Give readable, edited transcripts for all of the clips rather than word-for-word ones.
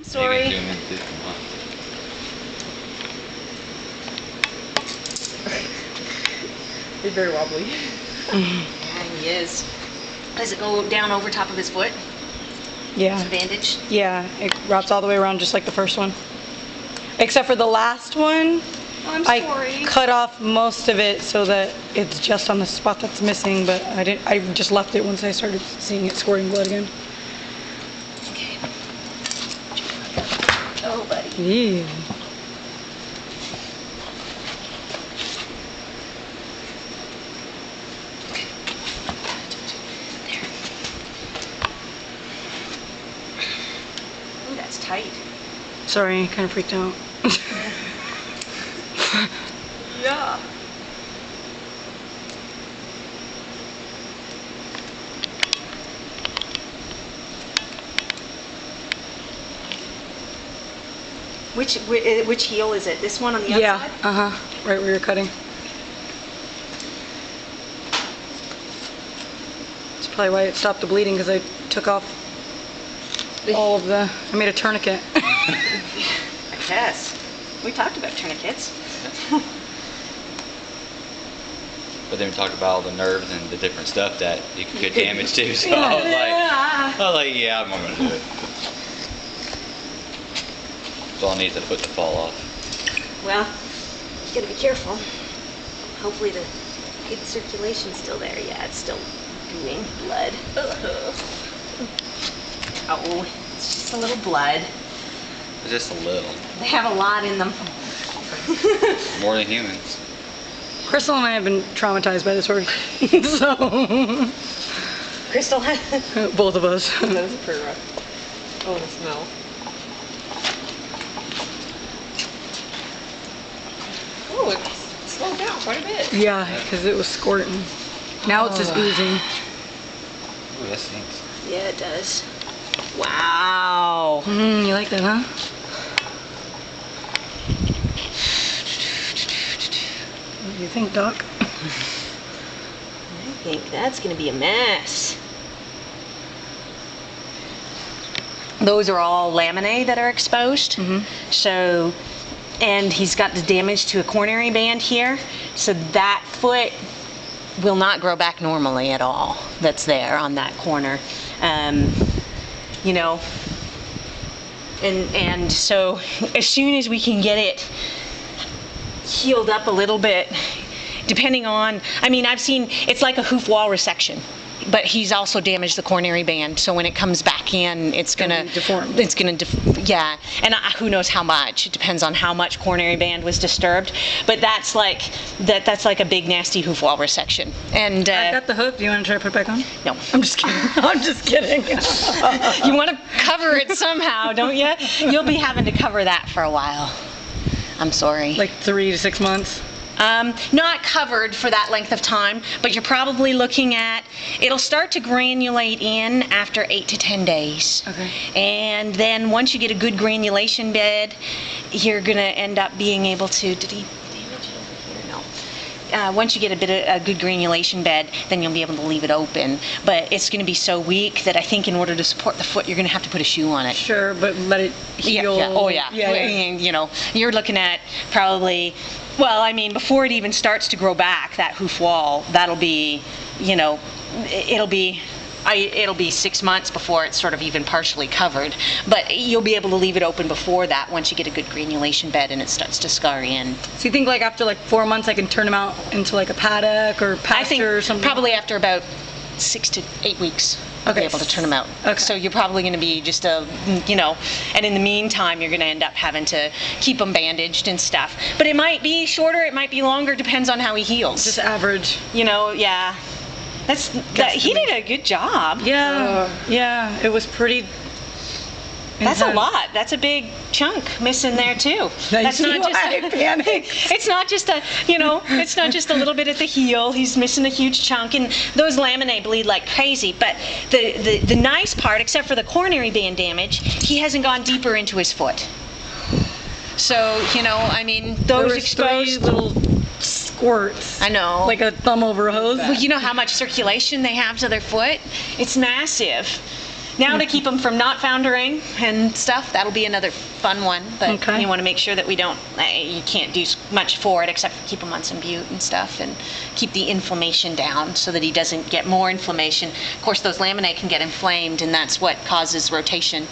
Sorry. He's very wobbly. Yeah, he is. Does it go down over top of his foot? Yeah. It's a bandage? Yeah, it wraps all the way around just like the first one. Except for the last one, I'm sorry. I cut off most of it so that it's just on the spot that's missing, but I just left it once I started seeing it squirting blood again. Okay. Oh, buddy. Yeah. Ooh, that's tight. Sorry, I kind of freaked out. Yeah. Which heel is it? This one on the outside? Yeah, right where you're cutting. That's probably why it stopped the bleeding, because I took off all of the, I made a tourniquet. I guess. We talked about tourniquets. But then we talked about all the nerves and the different stuff that you could get damaged to. So I was like, yeah, I'm gonna do it. So I'll need the foot to fall off. Well, you gotta be careful. Hopefully the good circulation's still there. Yeah, it's still doing blood. Oh, it's just a little blood. Just a little. They have a lot in them. More than humans. Crystal and I have been traumatized by this horse. So, Crystal, both of us. That is pretty rough. Oh, the smell. Oh, it's slowed down quite a bit. Yeah, because it was squirting. Now it's just oozing. Ooh, that stinks. yeah, it does. Wow. You like that, huh? What do you think, Doc? I think that's gonna be a mess. Those are all laminae that are exposed. So, and he's got the damage to a coronary band here. So that foot will not grow back normally at all. That's there on that corner. You know, and so as soon as we can get it healed up a little bit, depending on, I mean, I've seen, it's like a hoof wall resection, but he's also damaged the coronary band, so when it comes back in, it's gonna deform. It's gonna, yeah, and who knows how much. It depends on how much coronary band was disturbed, but that's like a big nasty hoof wall resection. And I got the hook. Do you want to try to put it back on? no, I'm just kidding. I'm just kidding. you want to cover it somehow, don't you? You'll be having to cover that for a while. I'm sorry. Like 3 to 6 months. Not covered for that length of time, but you're probably looking at, it'll start to granulate in after 8 to 10 days. Okay. And then once you get a good granulation bed, you're going to end up being able to, did he damage it over here? No. Once you get a good granulation bed, then you'll be able to leave it open. But it's going to be so weak that I think in order to support the foot, you're going to have to put a shoe on it. Sure, but let it heal. Yeah. Oh, yeah. Yeah. And, you know, you're looking at probably, well, I mean, before it even starts to grow back, that hoof wall, that'll be, you know, it'll be 6 months before it's sort of even partially covered. But you'll be able to leave it open before that once you get a good granulation bed and it starts to scar in. So you think like after like 4 months I can turn them out into like a paddock or pasture I think or something? probably after about 6 to 8 weeks. You'll be able to turn them out. Okay. So you're probably going to be just you know, and in the meantime, you're going to end up having to keep them bandaged and stuff. But it might be shorter, it might be longer, depends on how he heals. Just average. You know, yeah. He did a good job. Yeah, yeah, it was pretty. That's a intense. lot. That's a big chunk missing there too. That's not just it's not just a, you know, it's not just a little bit at the heel. He's missing a huge chunk, and those laminae bleed like crazy. But the nice part, except for the coronary band damage, he hasn't gone deeper into his foot. So, you know, I mean, those exposed 3 little squirts. I know. Like a thumb over a hose. Well, you know how much circulation they have to their foot? It's massive. Now to keep them from not foundering and stuff, that'll be another fun one. But Okay. you want to make sure that we don't, you can't do much for it except for keep him on some bute and stuff and keep the inflammation down so that he doesn't get more inflammation. Of course, those laminae can get inflamed, and that's what causes rotation.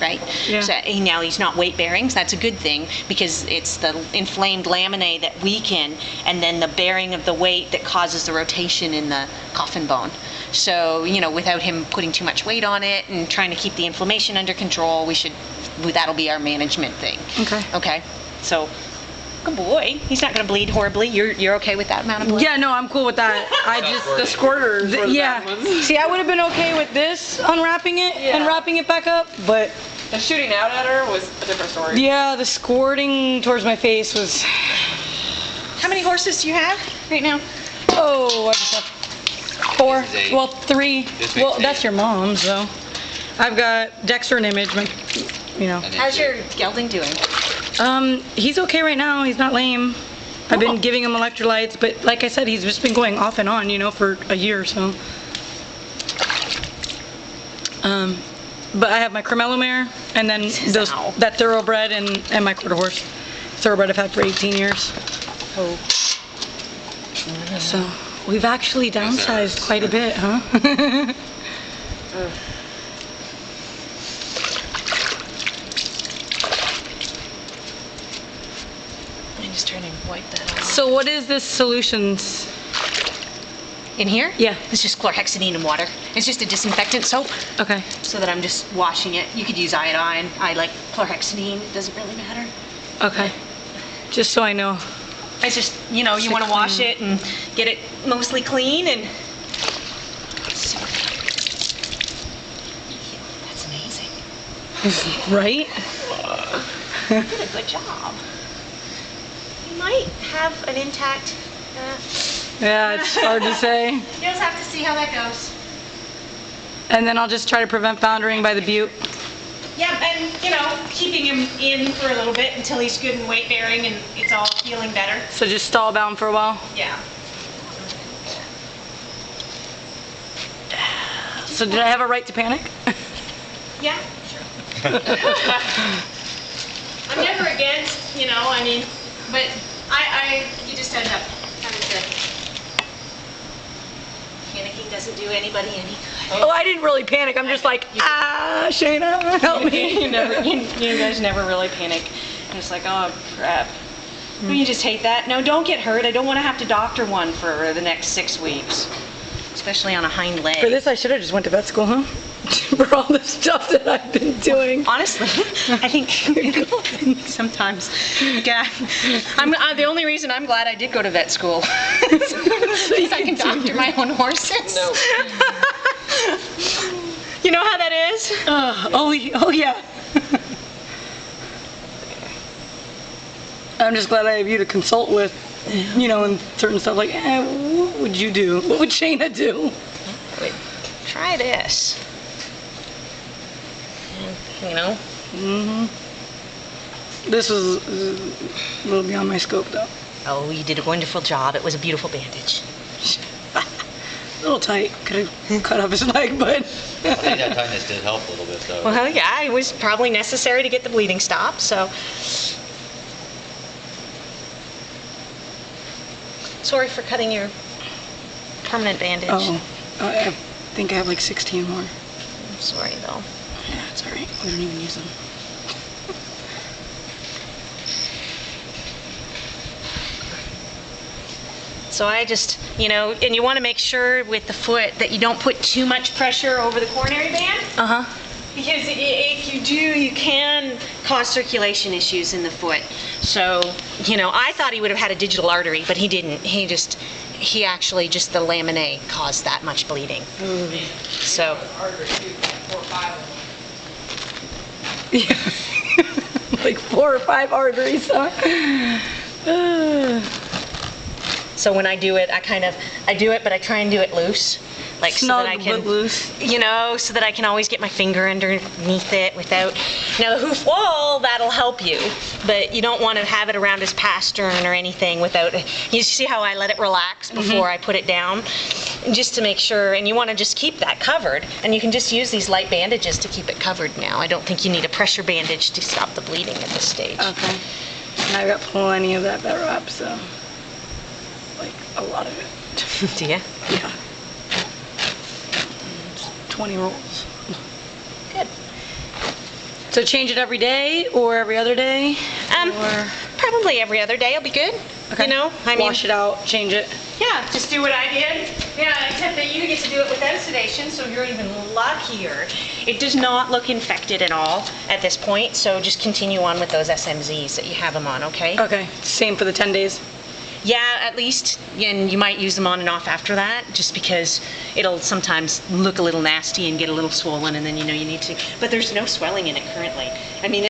Right? Yeah. So now he's not weight bearing, so that's a good thing because it's the inflamed laminae that weaken and then the bearing of the weight that causes the rotation in the coffin bone. So, without him putting too much weight on it and trying to keep the inflammation under control, that'll be our management thing. Okay. Okay. So, good boy. He's not going to bleed horribly. You're okay with that amount of blood? Yeah, no, I'm cool with that. I just, The squirters were the yeah. bad ones. See, I would have been okay with this, unwrapping it and Yeah. wrapping it back up, but The shooting out at her was a different story. yeah, the squirting towards my face was, How many horses do you have right now? oh, I just have 4. This is 8. Well, 3. This Well, makes that's 8. your mom, so. I've got Dexter and Image, And then How's two. your gelding doing? he's okay right now. He's not lame. I've Oh. been giving him electrolytes, but like I said, he's just been going off and on, for a year or so. But I have my Cremello mare, and then Ow. that thoroughbred and my quarter horse. Thoroughbred I've had for 18 years. Oh. So we've actually downsized quite a bit, huh? I'm just trying to wipe that off. So what is this solutions? In here? Yeah. It's just chlorhexidine and water. It's just a disinfectant soap, Okay. so that I'm just washing it. You could use iodine. I like chlorhexidine. It doesn't really matter. Okay. Just so I know. It's just, you want to wash it and get it mostly clean and... That's amazing. Right? You did a good job. You might have an intact... Yeah, it's hard to say. You'll just have to see how that goes. And then I'll just try to prevent foundering by the butte. Yeah, and, keeping him in for a little bit until he's good and weight bearing and it's all feeling better. So just stall bound for a while. Yeah. So did I have a right to panic? Yeah. I'm never against, but you just end up having to. Panicking doesn't do anybody any good. Oh, I didn't really panic. I'm just like, Shayna, help me. You guys never really panic. It's like, oh crap. You just hate that. No, don't get hurt. I don't want to have to doctor one for the next 6 weeks, especially on a hind leg. For this, I should have just went to vet school, huh? For all the stuff that I've been doing. Honestly, I think sometimes, yeah, I'm the only reason I'm glad I did go to vet school. Because I can doctor my own horses. No. You know how that is? Oh yeah. I'm just glad I have you to consult with, and certain stuff like, what would you do? What would Shayna do? Wait, try this. This was a little beyond my scope, though. Oh, you did a wonderful job. It was a beautiful bandage. A little tight. Could have cut off his leg, but. I think that tightness did help a little bit though. Well, yeah, it was probably necessary to get the bleeding stopped, so. Sorry for cutting your permanent bandage. Oh, I think I have like 16 more. I'm sorry, though. Yeah, it's all right. We don't even use them. So I just, and you want to make sure with the foot that you don't put too much pressure over the coronary band. Uh-huh. Because if you do, you can cause circulation issues in the foot. So, I thought he would have had a digital artery, but he didn't. He actually just the laminae caused that much bleeding. So, Yeah. Like 4 or 5 arteries, huh? so when I do it, I do it, but I try and do it loose. Like so that I Snug can, but loose. so that I can always get my finger underneath it without, Now the hoof wall, that'll help you, but you don't want to have it around his pastern or anything without, you see how I let it relax before I put it down? Just to make sure, and you want to just keep that covered, and you can just use these light bandages to keep it covered now. I don't think you need a pressure bandage to stop the bleeding at this stage. Okay. And I've got plenty of that wrap, so like a lot of it. Do you? Yeah. 20 rolls. Good. So change it every day or every other day? Or Probably every other day will be good. okay. You know, I mean, Wash it out, change it. yeah, just do what I did. Yeah, except that you get to do it without sedation, so you're even luckier. It does not look infected at all at this point, so just continue on with those SMZs that you have them on, okay? Okay. Same for the 10 days. Yeah, at least, and you might use them on and off after that, just because it'll sometimes look a little nasty and get a little swollen, and then you know you need to. But there's no swelling in it currently. I mean.